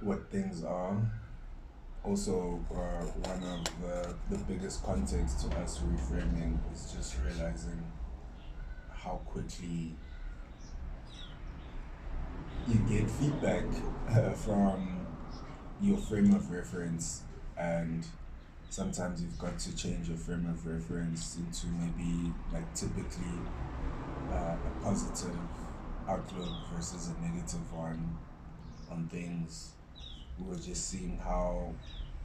what things are. Also, one of the biggest contexts to us reframing is just realizing how quickly you get feedback from your frame of reference, and sometimes you've got to change your frame of reference into maybe like typically a positive outlook versus a negative one on things. We were just seeing how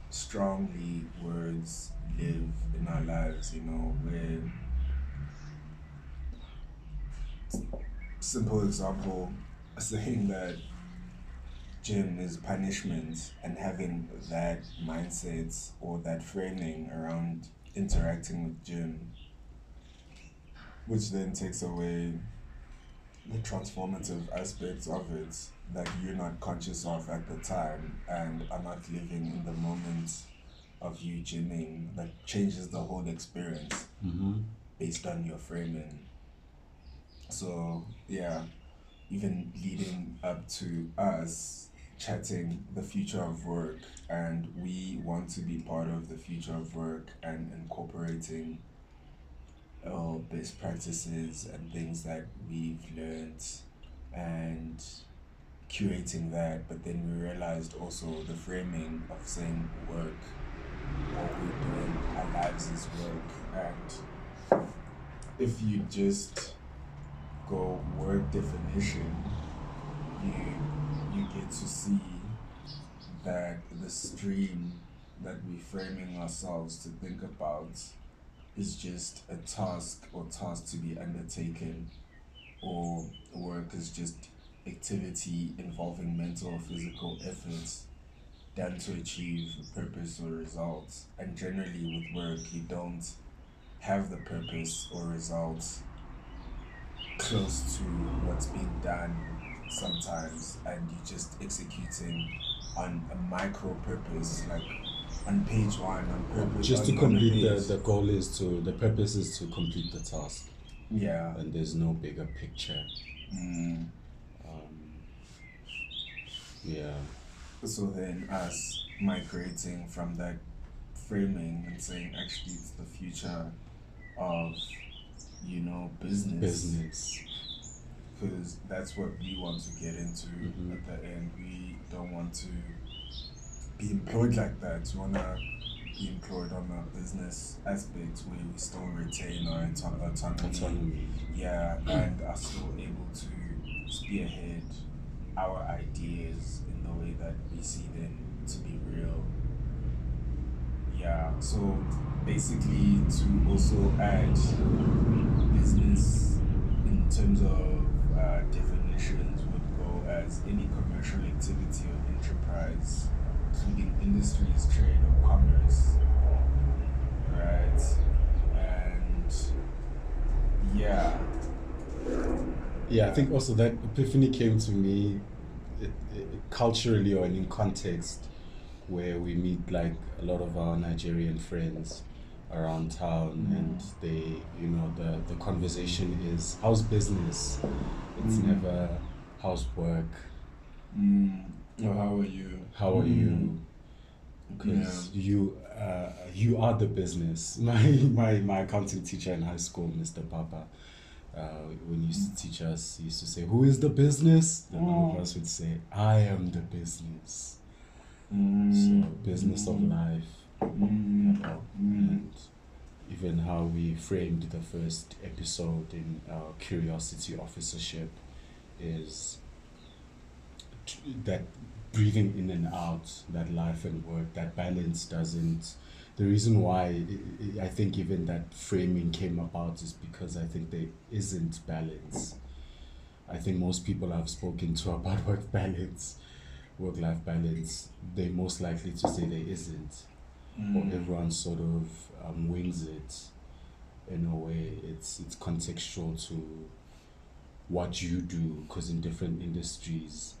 strongly words live in our lives, where simple example, saying that gym is punishment and having that mindset or that framing around interacting with gym, which then takes away the transformative aspects of it that you're not conscious of at the time and are not living in the moment of you gymming, that changes the whole experience Mm-hmm. based on your framing. So yeah, even leading up to us chatting the future of work, and we want to be part of the future of work and incorporating best practices and things that we've learned and curating that. But then we realized also the framing of saying work, what we're doing, our lives is work. And if you just go word definition, you get to see that the stream that we're framing ourselves to think about is just a task or task to be undertaken, or work is just activity involving mental or physical efforts done to achieve a purpose or results. And generally, with work, you don't have the purpose or results close to what's being done sometimes, and you're just executing on a micro purpose, like on page one, on purpose, Just to on a complete page. the purpose is to complete the task, Yeah. and there's no bigger picture. Mm. Um, yeah. So then, us migrating from that framing and saying, actually, it's the future of, business, Business. because that's what we want to get into Mm-hmm. at the end. We don't want to be employed like that. We want to be employed on a business aspect where we still retain our autonomy. Autonomy. Yeah, and are still able to spearhead our ideas in the way that we see them to be real. Yeah, so basically, to also add business in terms of definitions would go as any commercial activity or enterprise, including industries, trade, or commerce, right? And yeah. Yeah, I think also that epiphany came to me culturally or in context where we meet like a lot of our Nigerian friends around town, and they, the conversation is how's business. It's never how's work. Oh, how are you? How are you? Because you are the business. My accounting teacher in high school, Mr. Papa, when he used to teach us, he used to say, "Who is the business?" And all of us would say, "I am the business." So business of life, and even how we framed the first episode in our curiosity officership is that breathing in and out, that life and work, that balance doesn't. The reason why I think even that framing came about is because I think there isn't balance. I think most people I've spoken to about work-life balance, they're most likely to say there isn't, or everyone sort of wings it in a way. It's contextual to what you do, because in different industries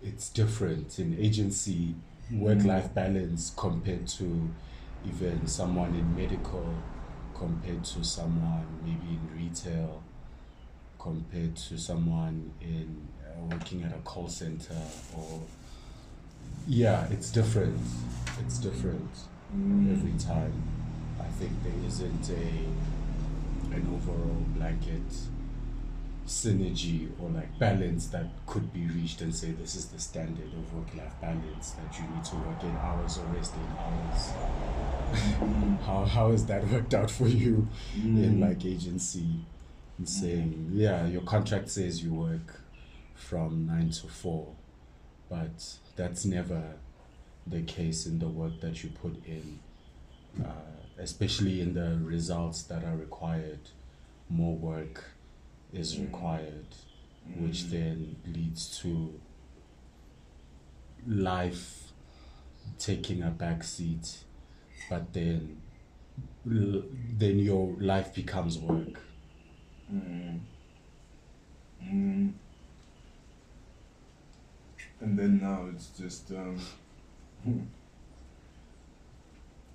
it's different. In agency, work-life balance compared to even someone in medical, compared to someone maybe in retail, compared to someone in working at a call center, or Yeah, it's different. It's different every time. I think there isn't an overall blanket synergy or like balance that could be reached and say this is the standard of work-life balance, that you need to work 8 hours or rest 8 hours. How has that worked out for you in like agency? And saying, yeah, your contract says you work from 9 to 4, but that's never the case in the work that you put in, especially in the results that are required. More work is required, which then leads to life taking a back seat, but then your life becomes work. And then now it's just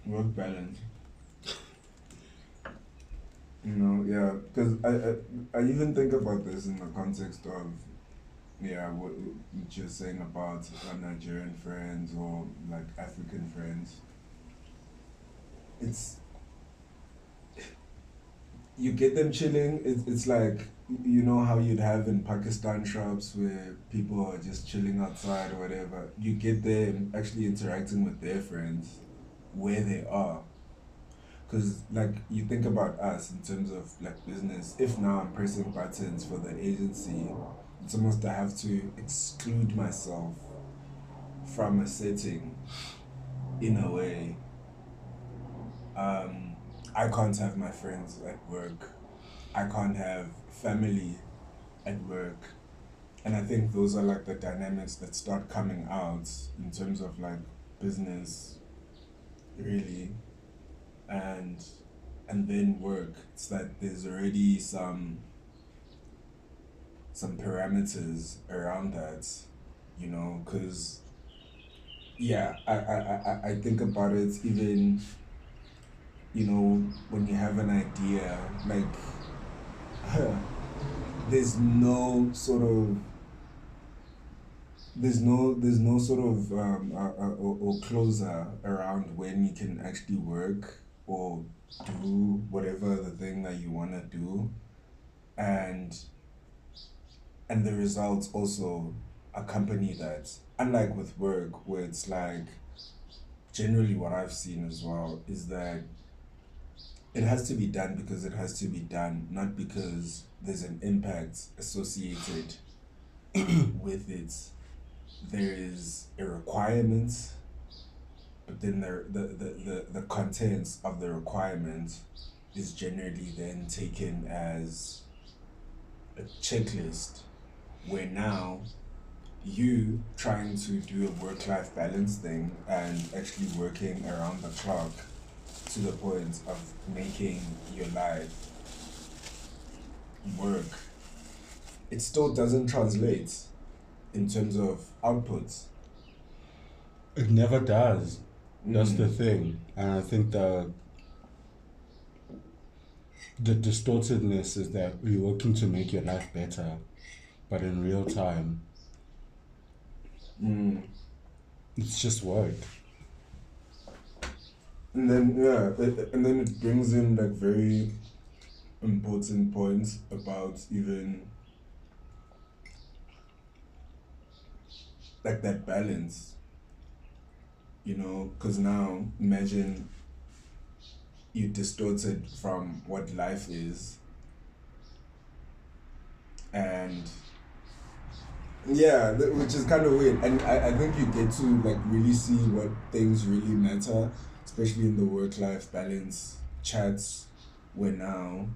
work balance. You know, yeah, because I even think about this in the context of, yeah, what you're saying about our Nigerian friends or like African friends. It's, you get them chilling. It's like, you know how you'd have in Pakistan shops where people are just chilling outside or whatever. You get them actually interacting with their friends where they are. Because like you think about us in terms of like business, if now I'm pressing buttons for the agency, it's almost I have to exclude myself from a setting in a way. um I can't have my friends at work, I can't have family at work. And I think those are like the dynamics that start coming out in terms of like business, really. and and then work. It's that there's already some parameters around that, you know, because yeah, I think about it even, you know, when you have an idea, like there's no sort of there's no sort of or closer around when you can actually work or do whatever the thing that you want to do. And and the results also accompany that, unlike with work where it's like, generally what I've seen as well is that it has to be done because it has to be done, not because there's an impact associated with it. There is a requirement, but then the contents of the requirement is generally then taken as a checklist, where now you trying to do a work-life balance thing and actually working around the clock to the point of making your life work, it still doesn't translate in terms of output. It never does. That's the thing. And I think the distortedness is that you're working to make your life better, but in real time, it's just work. And then and then it brings in like very important points about even like that balance, you know, because now imagine you distorted from what life is, and yeah, which is kind of weird. And I think you get to like really see what things really matter, especially in the work-life balance chats, where now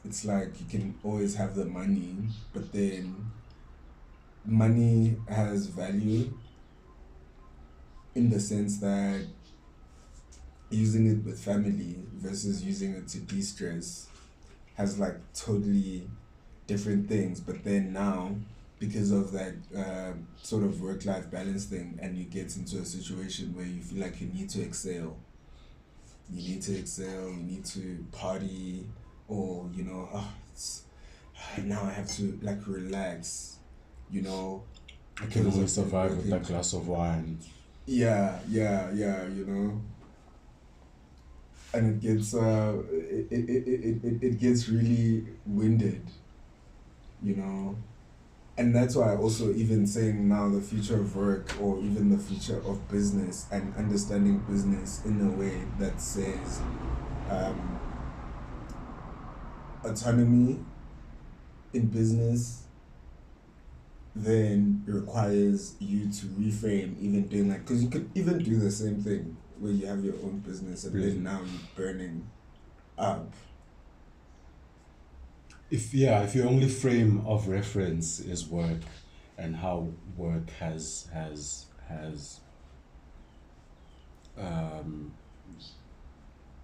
it's like you can always have the money, but then money has value in the sense that using it with family versus using it to de-stress has like totally different things. But then now, because of that sort of work-life balance thing, and you get into a situation where you feel like you need to excel, you need to party, or you know, now I have to like relax, you know. I can only survive with a glass of wine. Yeah, you know. And it gets really winded, you know. And that's why also even saying now the future of work, or even the future of business, and understanding business in a way that says autonomy in business then requires you to reframe, even doing like, because you could even do the same thing where you have your own business and then now you're burning up. If your only frame of reference is work and how work has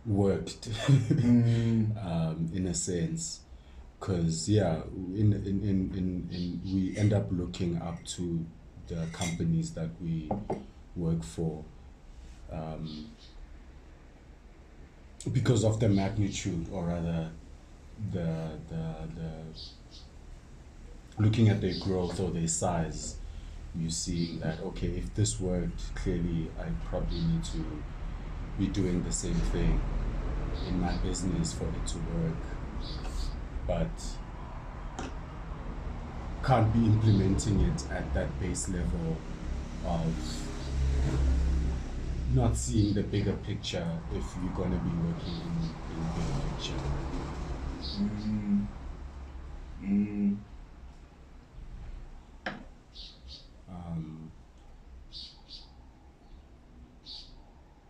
worked in a sense, because in we end up looking up to the companies that we work for, because of the magnitude, or rather the looking at their growth or their size. You see that, okay, if this worked, clearly I probably need to be doing the same thing in my business for it to work, but can't be implementing it at that base level of not seeing the bigger picture if you're going to be working in the bigger picture.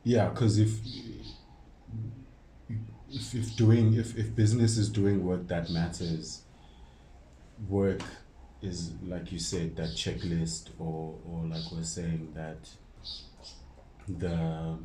Yeah, because if business is doing work that matters, work is, like you said, that checklist, or like we're saying, that the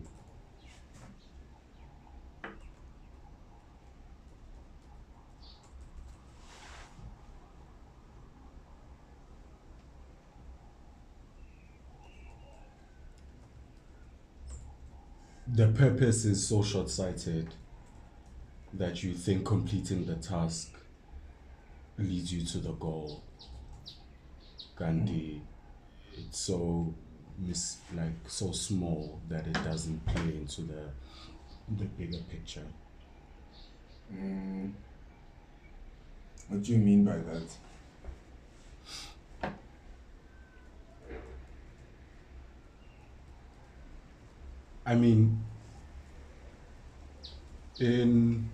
purpose is so short-sighted that you think completing the task leads you to the goal. Gandhi, it's so so small that it doesn't play into the bigger picture. What do you mean by that? I mean, in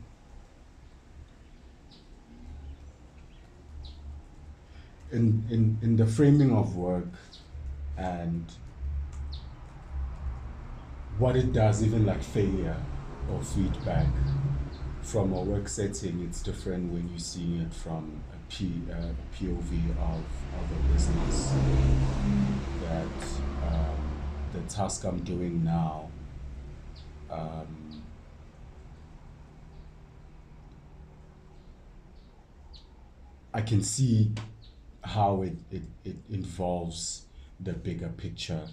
the framing of work and what it does, even like failure or feedback from a work setting, it's different when you see it from a POV of a business. That the task I'm doing now, I can see how it involves the bigger picture,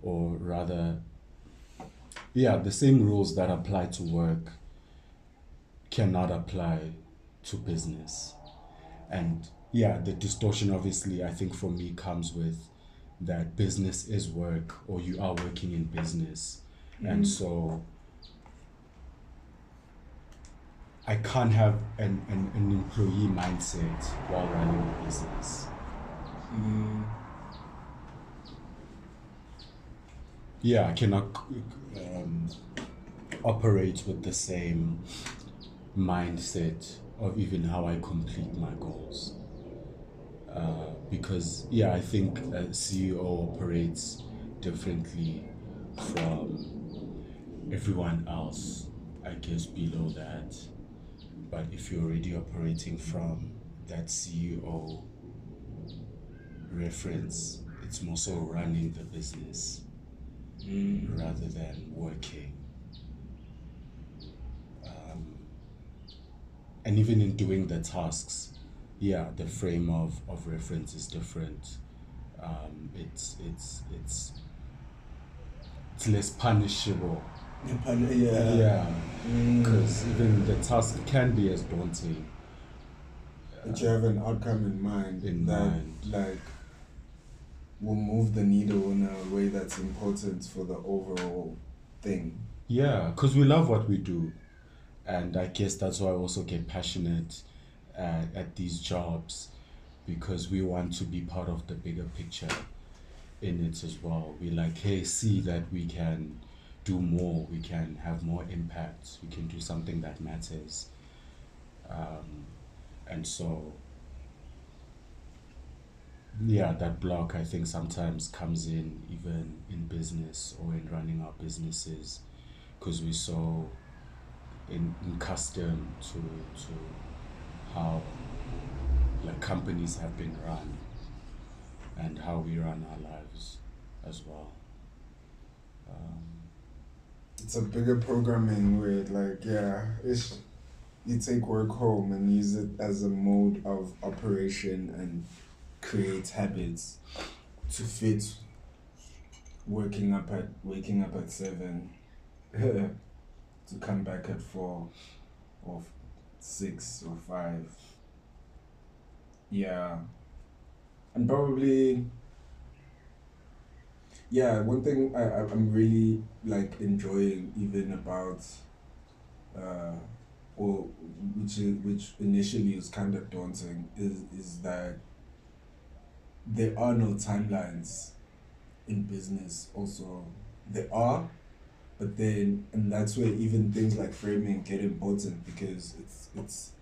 or rather, the same rules that apply to work cannot apply to business. And the distortion, obviously, I think for me comes with that business is work, or you are working in business. And so I can't have an employee mindset while running a business. I cannot operate with the same mindset of even how I complete my goals. Because I think a CEO operates differently from everyone else, I guess, below that. But if you're already operating from that CEO reference, it's more so running the business rather than working. And even in doing the tasks, the frame of reference is different. It's less punishable. Because even the task can be as daunting. But you have an outcome in mind. will move the needle in a way that's important for the overall thing. Yeah, because we love what we do. And I guess that's why I also get passionate at these jobs, because we want to be part of the bigger picture in it as well. We like, hey, see that we can do more, we can have more impact, we can do something that matters. And so, yeah, that block I think sometimes comes in even in business or in running our businesses, because we're so in custom to how like companies have been run and how we run our lives as well. It's a bigger programming where, like, yeah, it's you take work home and use it as a mode of operation and create habits to fit waking up at 7 to come back at 4 or 6 or 5. Yeah. And probably, yeah, one thing I'm really like enjoying even about uh or which initially is kind of daunting is that there are no timelines in business. Also, there are, but then, and that's where even things like framing get important, because it's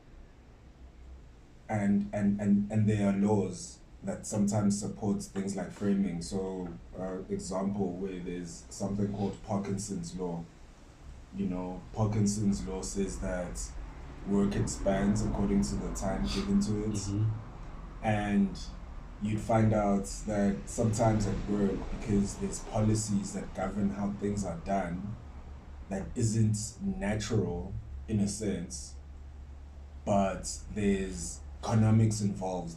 and there are laws that sometimes support things like framing. So example where there's something called Parkinson's law. Parkinson's law says that work expands according to the time given to it. Mm-hmm. And you'd find out that sometimes at work, because there's policies that govern how things are done, that isn't natural in a sense, but there's economics involved